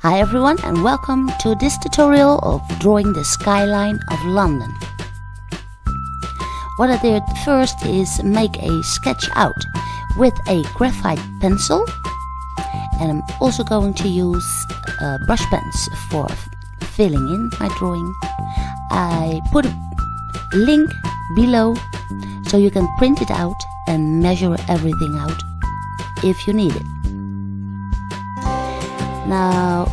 Hi everyone, and welcome to this tutorial of drawing the skyline of London. What I did first is make a sketch out with a graphite pencil, and I'm also going to use brush pens for filling in my drawing. I put a link below so you can print it out and measure everything out if you need it. Now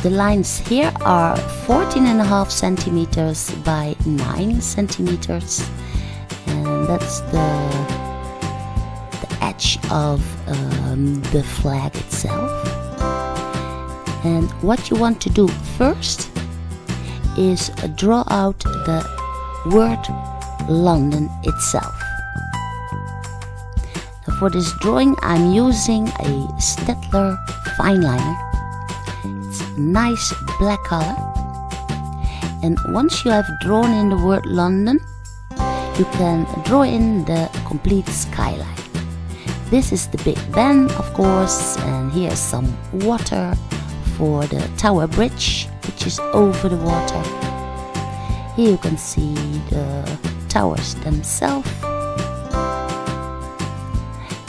the lines here are 14.5 centimeters by 9 centimeters, and that's the edge of the flag itself. And what you want to do first is draw out the word London itself. For this drawing I'm using a Staedtler fineliner. It's a nice black color. And once you have drawn in the word London, you can draw in the complete skyline. This is the Big Ben, of course, and here's some water for the Tower Bridge, which is over the water. Here you can see the towers themselves.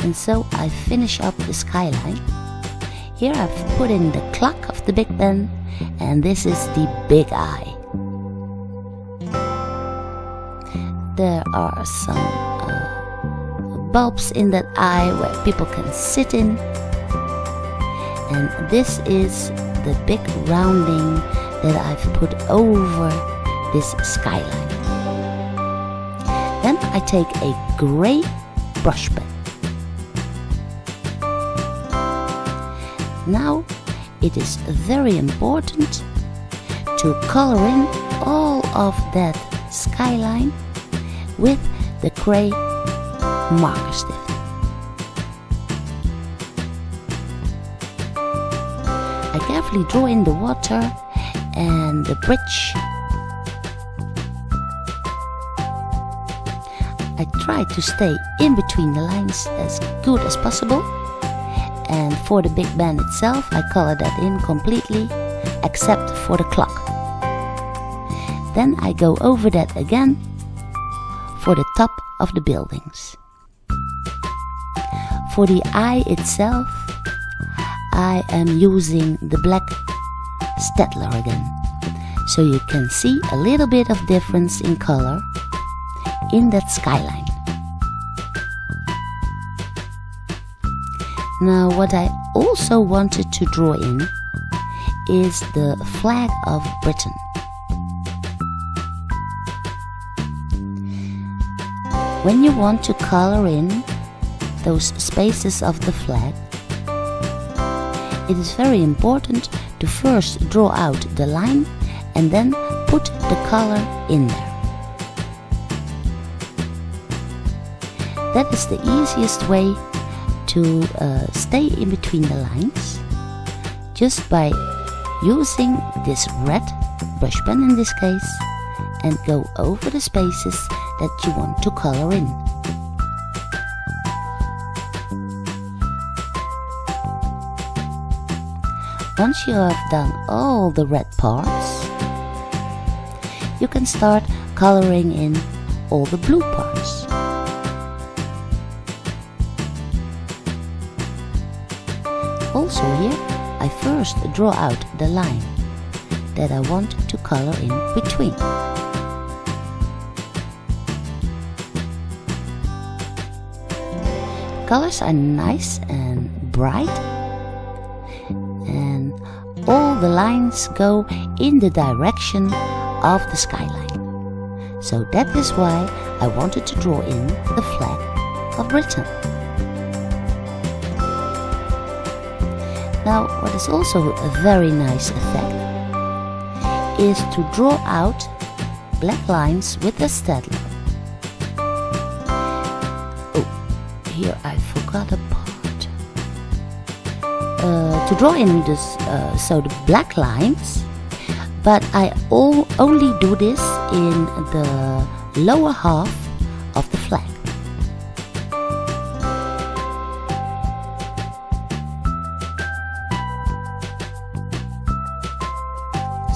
And so I finish up the skyline. Here I've put in the clock of the Big Ben, and this is the big eye. There are some bulbs in that eye where people can sit in. And this is the big rounding that I've put over this skyline. Then I take a gray brush pen. Now it is very important to color in all of that skyline with the gray marker stift. I carefully draw in the water and the bridge. I try to stay in between the lines as good as possible. And for the Big Ben itself, I color that in completely, except for the clock. Then I go over that again for the top of the buildings. For the eye itself, I am using the black Staedtler again. So you can see a little bit of difference in color in that skyline. Now what I also wanted to draw in is the flag of Britain. When you want to color in those spaces of the flag, it is very important to first draw out the line and then put the color in there. That is the easiest way to stay in between the lines, just by using this red brush pen in this case, and go over the spaces that you want to color in. Once you have done all the red parts, you can start coloring in all the blue parts. Also here, I first draw out the line that I want to color in between. Colors are nice and bright, and all the lines go in the direction of the skyline. So that is why I wanted to draw in the flag of Britain. Now, what is also a very nice effect is to draw out black lines with the Staedtler. Oh, here I forgot a part. To draw in this, so the black lines, but I only do this in the lower half of the flag.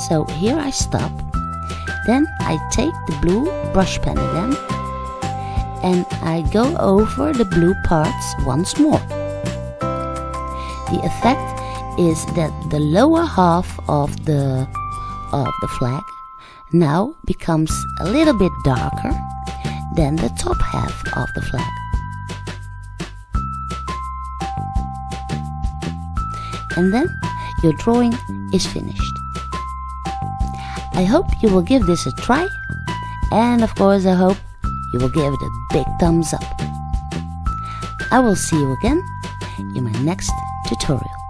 So here I stop. Then I take the blue brush pen again and I go over the blue parts once more. The effect is that the lower half of the flag now becomes a little bit darker than the top half of the flag. And then your drawing is finished. I hope you will give this a try, and of course I hope you will give it a big thumbs up. I will see you again in my next tutorial.